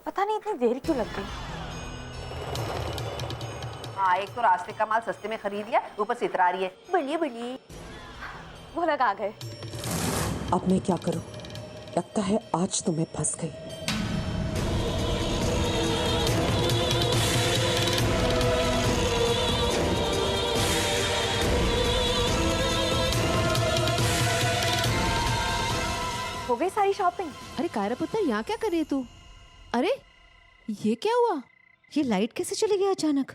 पता नहीं इतनी देर क्यों लग गई। हाँ, एक तो रास्ते का माल सस्ते में खरीद लिया, ऊपर से इतरा रही है बड़ी बड़ी। वो लोग आ गए। अब मैं क्या करूं? लगता है आज तो मैं फंस गई। हो गई सारी शॉपिंग? अरे कायरा पुत्र, यहाँ क्या कर रही है तू? अरे ये क्या हुआ? ये लाइट कैसे चली गई अचानक?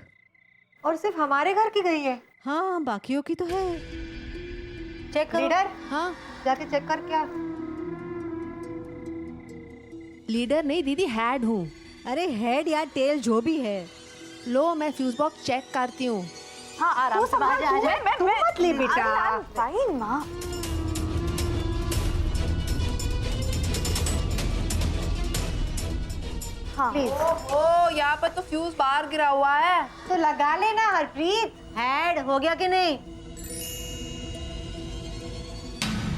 और सिर्फ हमारे घर की गई है? हाँ, बाकियों की तो है। चेक करो। लीडर, हाँ जाके चेक कर। क्या लीडर नहीं दीदी, हेड हूँ। अरे हेड या टेल जो भी है। लो मैं फ्यूज बॉक्स चेक करती हूँ। हाँ आराम से बाहर जा। तू मत ले बेटा। फाइन माँ। हाँ प्लीज ओ, यहाँ पर तो फ्यूज बाहर गिरा हुआ है। तो लगा लेना हरप्रीत। हेड हो गया कि नहीं?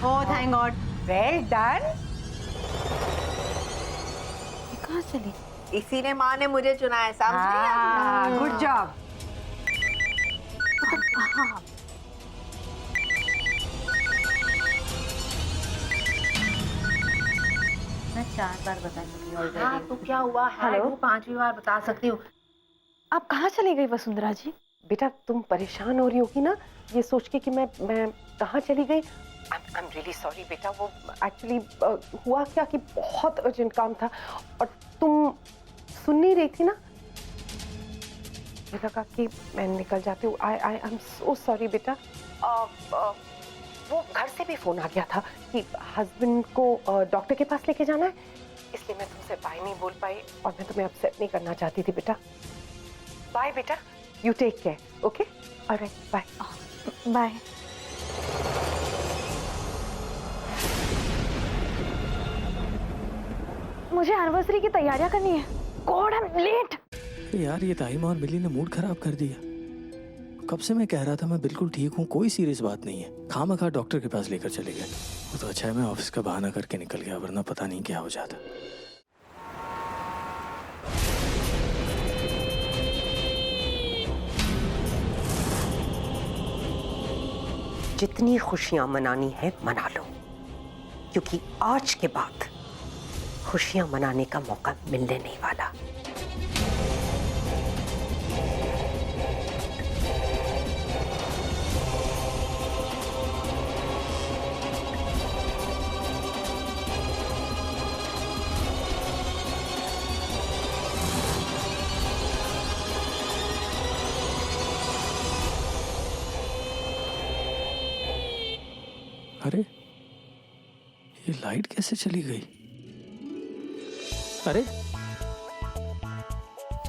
Oh thank God, well done. कहाँ चली? इसीलिए माँ ने मुझे चुना है, समझ गुड जॉब। हाँ मैं 4 बार बता चुकी हूँ ऑलरेडी। हाँ, तो क्या हुआ? हेलो, 5वीं बार बता सकती हूँ। आप कहाँ चली गई वसुंधरा जी? बेटा तुम परेशान हो रही होगी ना ये सोच के कि मैं कहाँ चली गई। आई एम रियली सॉरी बेटा, वो एक्चुअली हुआ क्या कि बहुत अर्जेंट काम था और तुम सुन नहीं रही थी ना। मुझे लगा कि मैं निकल जाती हूँ। आई एम सो सॉरी बेटा। वो घर से भी फोन आ गया था कि हस्बैंड को डॉक्टर के पास लेके जाना है, इसलिए मैं तुमसे बाय नहीं बोल पाई और मैं तुम्हें अपसेट नहीं करना चाहती थी बेटा। बाय बेटा, you take care. Okay, alright, bye bye. मुझे एनिवर्सरी की तैयारियां करनी है। God I am late. यार ये ताइमा और मिली ने मूड खराब कर दिया। कब से मैं कह रहा था मैं बिल्कुल ठीक हूँ, कोई सीरियस बात नहीं है। खामखा डॉक्टर के पास लेकर चले गए। वो तो अच्छा है मैं ऑफिस का बहाना करके निकल गया, वरना पता नहीं क्या हो जाता। जितनी खुशियां मनानी है मना लो, क्योंकि आज के बाद खुशियां मनाने का मौका मिलने नहीं वाला। अरे ये लाइट कैसे चली गई? अरे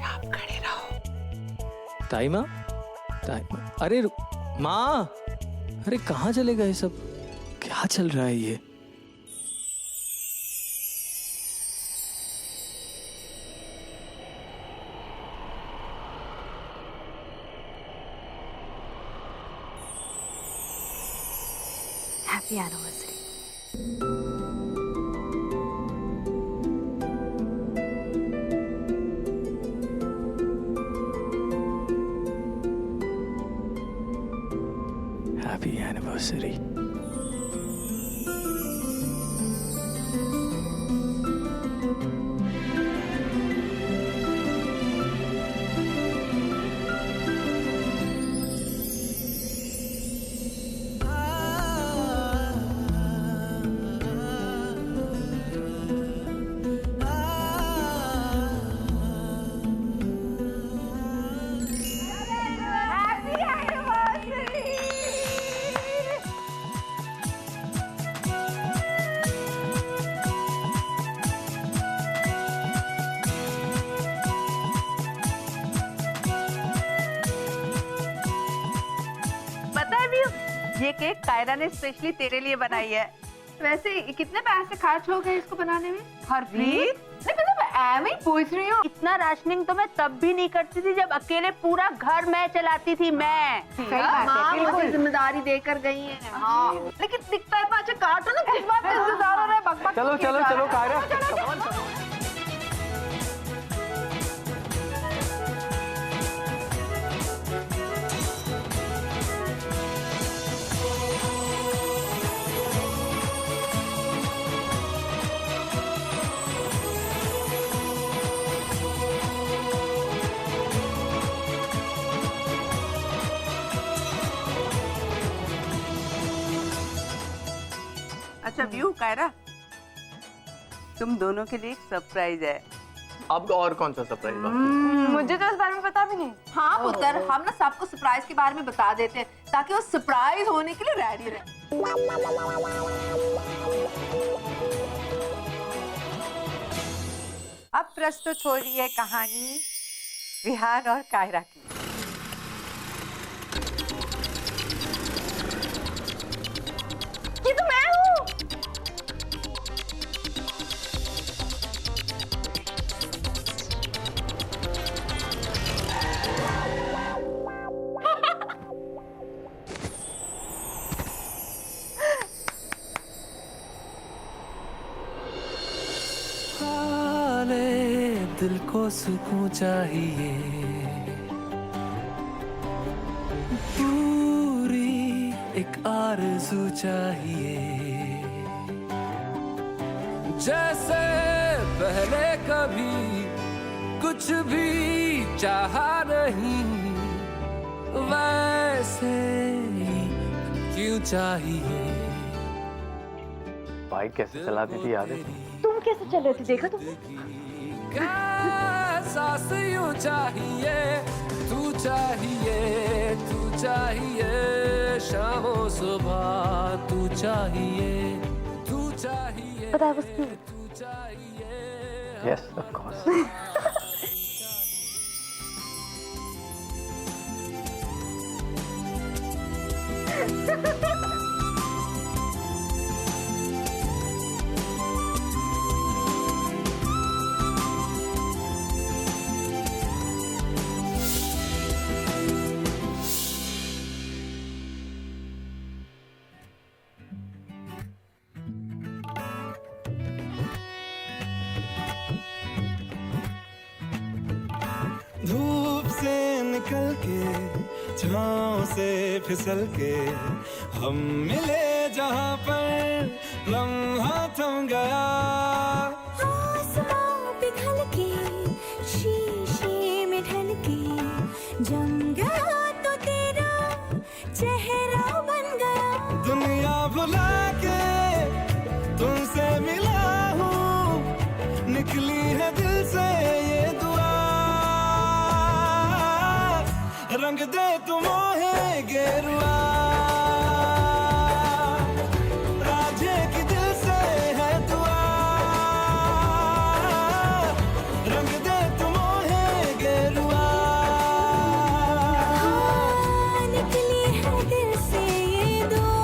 आप खड़े रहो। ताइमा, अरे माँ, अरे कहाँ चले गए सब? क्या चल रहा है ये? Happy anniversary. Happy anniversary. ये केक कायरा ने स्पेशली तेरे लिए बनाई है। वैसे कितने पैसे खर्च हो गए इसको बनाने में? हरप्रीत, नहीं मतलब मैं ही पूछ रही हूँ। इतना राशनिंग तो मैं तब भी नहीं करती थी जब अकेले पूरा घर मैं चलाती थी। मैं माँ मुझे जिम्मेदारी देकर गई है। हाँ, लेकिन दिखता है पाँच काटो ना, किस बात का इंतजार हो रहा है? बक बक चलो चलो चलो कायरा। अच्छा व्यू कायरा, तुम दोनों के लिए एक सरप्राइज है। अब और कौन सा सरप्राइज? मुझे तो इस बारे में पता भी नहीं। हाँ पुत्र, हम ना सबको सरप्राइज के बारे में बता देते हैं ताकि वो सरप्राइज होने के लिए रेडी रहे। अब प्रस्तुत हो रही है कहानी विहान और कायरा की। ये तो मैं हूँ। दिल को सुकून चाहिए, पूरी एक आरज़ू चाहिए, जैसे पहले कभी कुछ भी चाहा नहीं, वैसे ही क्यों चाहिए। बाइक कैसे चलाती थी याद है? तुम कैसे चल रहे थे देखा तुमने? सांस यूं चाहिए, तू चाहिए, तू चाहिए, शामों सुबह तू चाहिए, तू चाहिए, पता है उसकी तू चाहिए। Yes of course. धूप से निकल के छाँव से फिसल के हम मिले जहाँ पर लम्हा थम गया। आसमां पिघल के शीशे में ढल के जम गया तो तेरा चेहरा बन गया। दुनिया भुला के तुमसे मिला हूँ, निकली है दिल से ये दुआ, रंग दे तुम मोहे गेरुआ, राजे की दिल से है दुआ, रंग दे तुम मोहे गेरुआ। निकली है दिल से ये दुआ,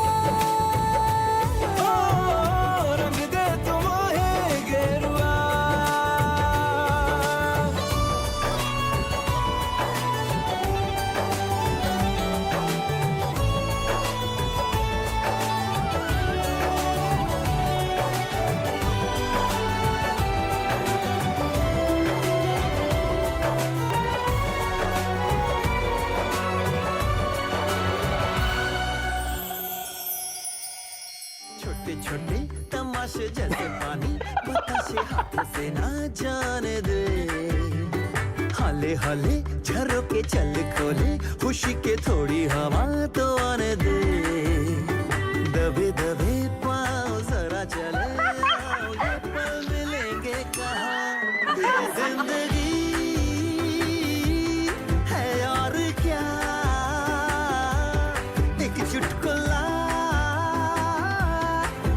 रंग दे तुम मोहे गेरुआ। छोटे छोटे तमाशे जैसे पानी बताशे हाथों से ना जाने दे, हाले हाले झरोके चल खोले, खुशी के थोड़ी हवा तो आने दे, दबे दबे पाँव जरा चले, आओ ये पल मिलेंगे कहाँ, जिंदगी है और क्या, एक चुटकुला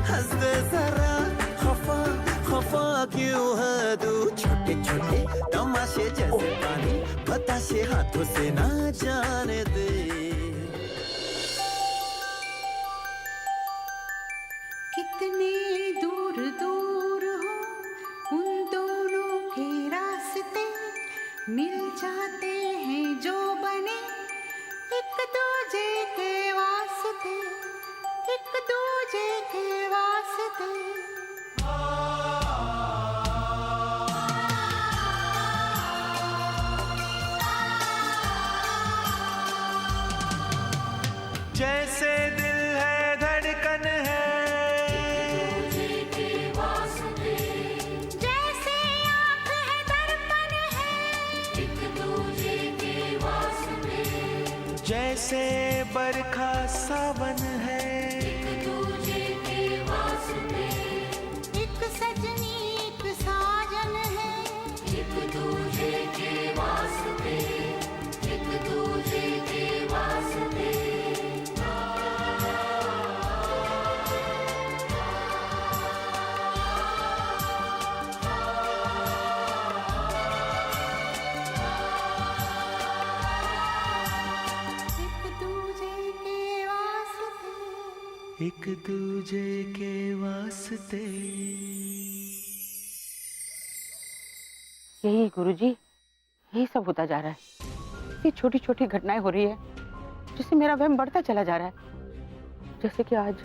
हंस दे जरा, खफा खफा क्यों है तू। छोटे छोटे तमाशे जैसे पानी बताशे हाथों से ना जाने दे। कितने दूर दूर हो उन दोनों के रास्ते, मिल जाते हैं जो बने एक दूजे के वास्ते, एक दूजे के वास्ते। जैसे दिल है धड़कन है, जैसे आँख है दर्पण है, जैसे बरखा सावन है, एक दूजे के वास्ते। एक दूजे के वास्ते। यही गुरुजी, यही सब होता जा रहा है। इतनी छोटी छोटी घटनाएं हो रही है जिससे मेरा वहम बढ़ता चला जा रहा है। जैसे कि आज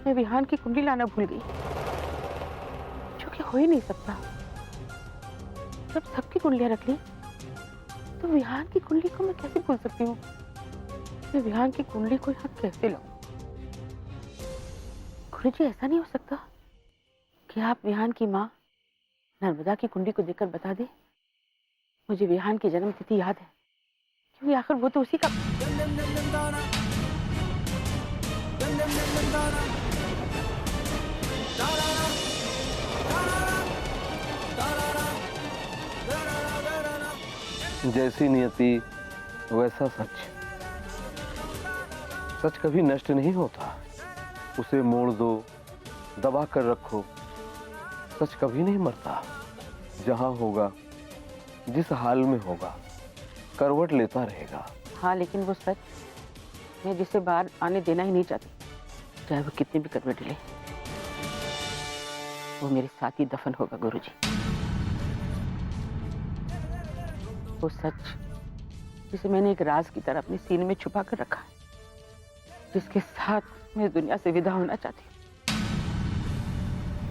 मैं विहान की कुंडली लाना भूल गई, जो कि हो ही नहीं सकता। जब सबकी कुंडलियां रख ली तो विहान की कुंडली को मैं कैसे भूल सकती हूँ? मैं विहान की कुंडली को यहाँ कैसे लाऊं? गुरुजी, ऐसा नहीं हो सकता कि आप विहान की माँ नर्मदा की कुंडली को देखकर बता दे मुझे विहान की जन्म तिथि याद है, क्योंकि आखिर वो तो उसी का। जैसी नियति वैसा सच। सच कभी नष्ट नहीं होता, उसे मोड़ दो, दबा कर रखो, सच कभी नहीं मरता। जहां होगा, जिस हाल में होगा, करवट लेता रहेगा। हाँ, लेकिन वो सच मैं जिसे बाहर आने देना ही नहीं चाहती, चाहे वो कितनी भी करवट ले, वो मेरे साथ ही दफन होगा गुरुजी। वो सच जिसे मैंने एक राज की तरह अपने सीने में छुपा कर रखा है, जिसके साथ मैं दुनिया से विदा होना चाहती हूँ,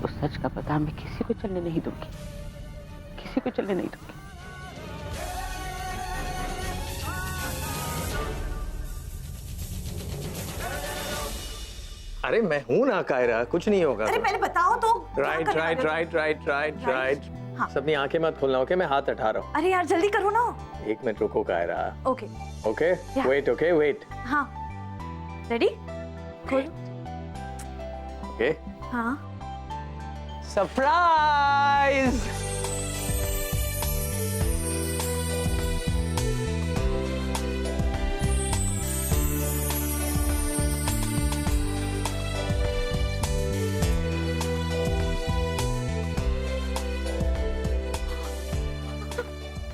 उस सच का पता मैं किसी को चलने नहीं दूंगी, किसी को चलने नहीं दूंगी। अरे मैं हूं ना कायरा, कुछ नहीं होगा। अरे पहले बताओ तो। Right right right right right right. हाँ। सबनी आंखें मत खोलना, ओके? मैं हाथ हटा रहा हूँ। अरे यार जल्दी करो ना। 1 मिनट रुको Kaira. Okay okay wait, okay wait. हाँ रेडी, खोलो। ओके हाँ सरप्राइज।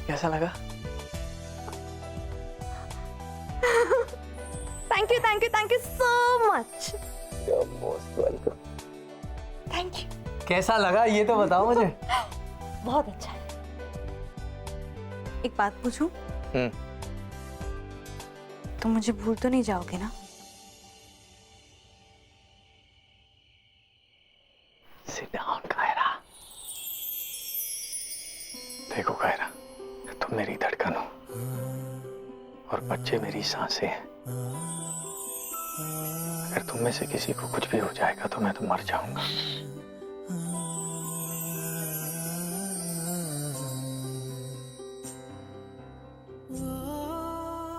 कैसा लगा? Thank you so much. You're most welcome. Thank you. कैसा लगा ये तो बताओ मुझे। बहुत अच्छा है। एक बात पूछूं? तुम मुझे भूल तो नहीं जाओगे ना? Sit down, Kiara. देखो कायरा, तुम मेरी धड़कन हो और बच्चे मेरी सांसें हैं। अगर तुम में से किसी को कुछ भी हो जाएगा तो मैं तो मर जाऊंगा।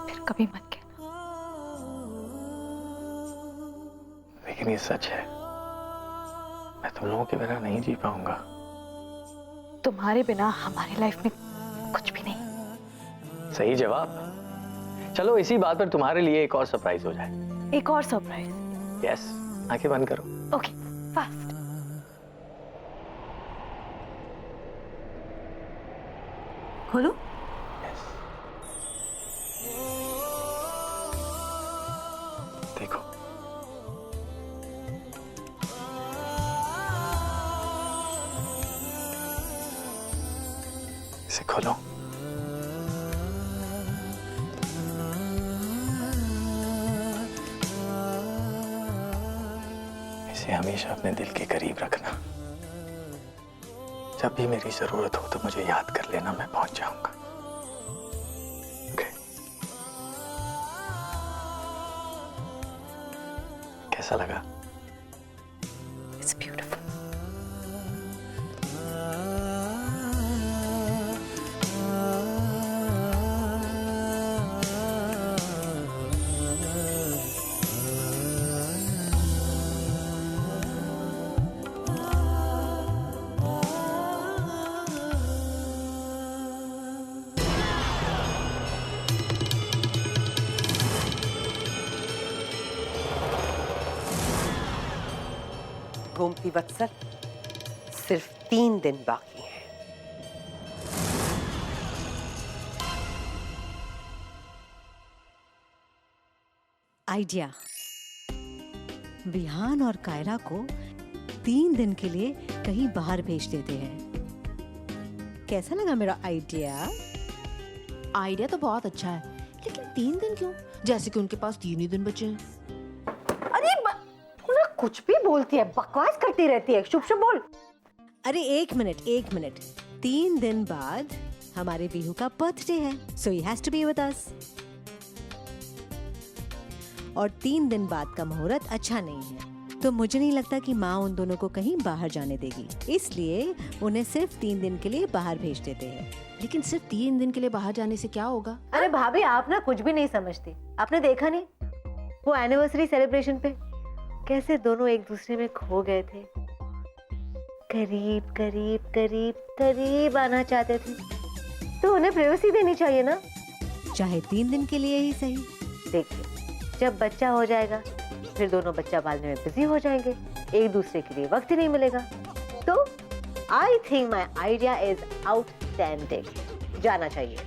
फिर कभी मत कहना। लेकिन ये सच है, मैं तुम लोगों के बिना नहीं जी पाऊंगा। तुम्हारे बिना हमारी लाइफ में कुछ भी नहीं। सही जवाब। चलो इसी बात पर तुम्हारे लिए एक और सरप्राइज हो जाए। एक और सरप्राइज? यस, आंखें बंद करो। Okay, fast. खोलो। यस। देखो इसे खोलो। इसे हमेशा अपने दिल के करीब रखना। जब भी मेरी जरूरत हो तो मुझे याद कर लेना, मैं पहुंच जाऊंगा। Okay? कैसा लगा? It's beautiful. गोमती वत्सल, सिर्फ 3 दिन बाकी हैं। आइडिया। विहान और कायरा को 3 दिन के लिए कहीं बाहर भेज देते हैं। कैसा लगा मेरा आइडिया? आइडिया तो बहुत अच्छा है, लेकिन 3 दिन क्यों? जैसे कि उनके पास 3 ही दिन बचे हैं। अरे तू ना कुछ भी बोलती है, बकवास करती रहती है। शुभ शुभ बोल। अरे एक मिनट। 3 दिन बाद हमारे बीहू का बर्थडे है, so he has to be with us. और 3 दिन बाद का मुहूर्त अच्छा नहीं है, तो मुझे नहीं लगता कि माँ उन दोनों को कहीं बाहर जाने देगी, इसलिए उन्हें सिर्फ 3 दिन के लिए बाहर भेज देते हैं। लेकिन सिर्फ 3 दिन के लिए बाहर जाने से क्या होगा? अरे भाभी, आप ना कुछ भी नहीं समझती। आपने देखा नहीं वो एनिवर्सरी सेलिब्रेशन पे कैसे दोनों एक दूसरे में खो गए थे। करीब करीब करीब करीब आना चाहते थे, तो उन्हें प्राइवेसी देनी चाहिए ना, चाहे 3 दिन के लिए ही सही। देखिए, जब बच्चा हो जाएगा फिर दोनों बच्चा पालने में बिजी हो जाएंगे, एक दूसरे के लिए वक्त ही नहीं मिलेगा। तो I think my idea is outstanding, जाना चाहिए।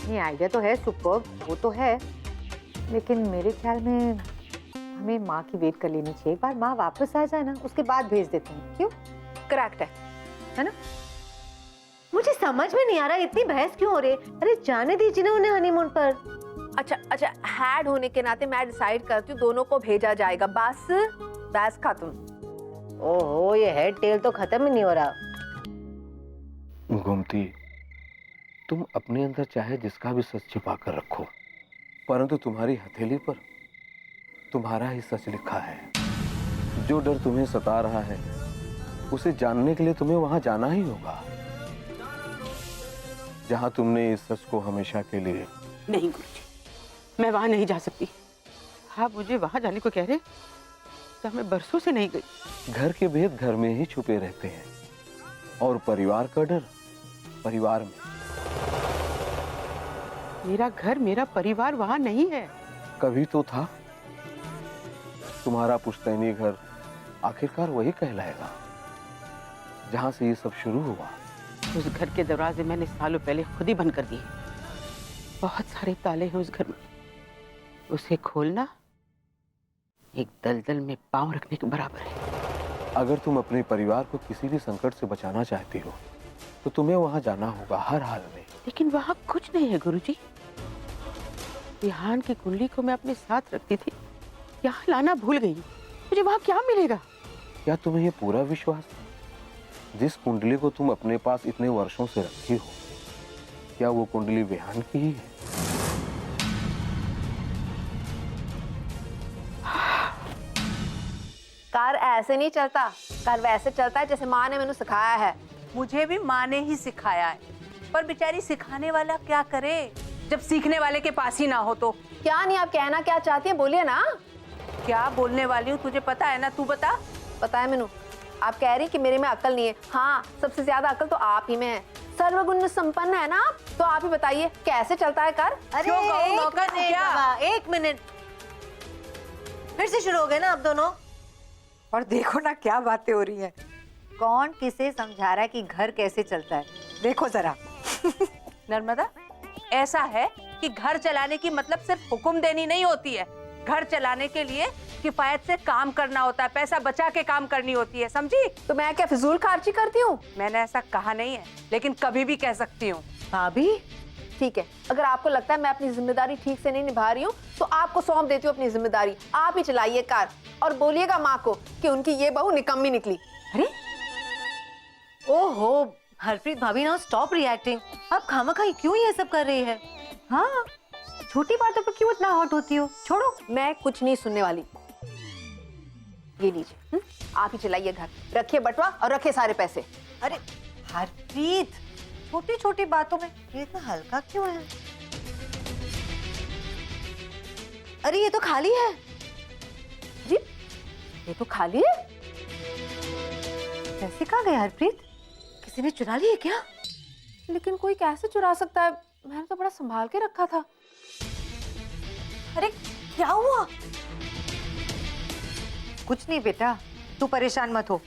ये आइडिया तो है सुपर्ब, वो तो है, लेकिन मेरे ख्याल में हमें माँ की वेट कर लेनी चाहिए। एक बार माँ वापस आ जाए ना, उसके बाद भेज देते हैं। क्यों? करेक्ट है ना? मुझे समझ में नहीं आ रहा इतनी बहस क्यों हो रही है। अरे जाने दीजिए ना उन्हें हनीमून पर। अच्छा, हैड होने के नाते मैं डिसाइड करती हूँ दोनों को भेजा जाएगा। बस खत्म। ओहो, ये हेड टेल तो खत्म ही नहीं हो रहा। गोमती, तुम अपने अंदर चाहे जिसका भी सच छिपा कर रखो, परंतु तुम्हारी हथेली पर तुम्हारा ही सच लिखा है। जो डर तुम्हें सता रहा है उसे जानने के लिए तुम्हें वहां जाना ही होगा, जहां तुमने इस सच को हमेशा के लिए। नहीं गुरुजी, मैं वहां नहीं जा सकती। आप मुझे वहां जाने को कह रहे तो मैं बरसों से नहीं गई। घर के भेद घर में ही छुपे रहते हैं, और परिवार का डर परिवार में। मेरा घर, मेरा परिवार वहां नहीं है। कभी तो था। तुम्हारा पुश्तैनी घर आखिरकार वही कहलाएगा जहां से ये सब शुरू हुआ। उस घर के दरवाजे मैंने सालों पहले खुद ही बंद कर दिए। बहुत सारे ताले हैं उस घर में, उसे खोलना एक दलदल में पांव रखने के बराबर है। अगर तुम अपने परिवार को किसी भी संकट से बचाना चाहती हो तो तुम्हें वहां जाना होगा हर हाल में। लेकिन वहां कुछ नहीं है गुरुजी। विहान की कुंडली को मैं अपने साथ रखती थी, यहाँ लाना भूल गई। मुझे वहां क्या मिलेगा? क्या तुम्हें ये पूरा विश्वास है? जिस कुंडली को तुम अपने पास इतने वर्षों से रखी हो, क्या वो कुंडली विहान की ही है? कार ऐसे नहीं चलता, कार वैसे चलता है जैसे माँ ने मैंने सिखाया है। मुझे भी माँ ने ही सिखाया है, पर बेचारी सिखाने वाला क्या करे जब सीखने वाले के पास ही ना हो तो। क्या नहीं, आप कहना क्या चाहती हैं, बोलिए ना। क्या बोलने वाली हूँ तुझे पता है ना, तू बता। पता है मैनू। आप कह रही कि मेरे में अकल नहीं है। हाँ, सबसे ज्यादा अकल तो आप ही में है, सर्वगुण संपन्न है ना आप। तो आप ही बताइए कैसे चलता है कार? अरे एक मिनट, फिर से शुरू हो गए ना आप दोनों। और देखो ना क्या बातें हो रही हैं। कौन किसे समझा रहा है कि घर कैसे चलता है, देखो जरा। नर्मदा, ऐसा है कि घर चलाने की मतलब सिर्फ हुक्म देनी नहीं होती है। घर चलाने के लिए किफायत से काम करना होता है, पैसा बचा के काम करनी होती है, समझी? तो मैं क्या फिजूल खर्ची करती हूँ? मैंने ऐसा कहा नहीं है, लेकिन कभी भी कह सकती हूँ। भाभी ठीक है, अगर आपको लगता है मैं अपनी जिम्मेदारी ठीक से नहीं निभा रही हूँ तो आपको सौंप देती हूँ अपनी जिम्मेदारी। आप ही चलाइए कार और बोलिएगा माँ को कि उनकी ये बहू निकम्मी निकली। अरे ओहो हरप्रीत भाभी, ना स्टॉप रिएक्टिंग। आप खामखा क्यों ये सब कर रही है? हाँ, छोटी बातों पर क्यों इतना हॉट होती हो? छोड़ो, मैं कुछ नहीं सुनने वाली। ये लीजिए, आप ही चलाइए घर, रखिए बटवा और रखिए सारे पैसे। अरे हरप्रीत, छोटी छोटी बातों में ये इतना हल्का क्यों है? अरे ये तो खाली है। जी, ये तो खाली है। पैसे कहाँ गए हरप्रीत? किसी ने चुरा लिए क्या? लेकिन कोई कैसे चुरा सकता है? मैंने तो बड़ा संभाल के रखा था। अरे क्या हुआ? कुछ नहीं बेटा, तू परेशान मत हो।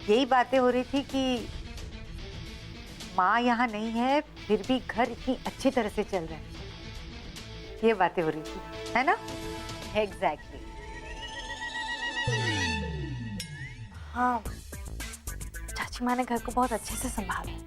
यही बातें हो रही थी कि माँ यहाँ नहीं है फिर भी घर इतनी अच्छी तरह से चल रहा है, ये बातें हो रही थी, है ना? एग्जैक्टली। हाँ, चाची माँ ने घर को बहुत अच्छे से संभाला है।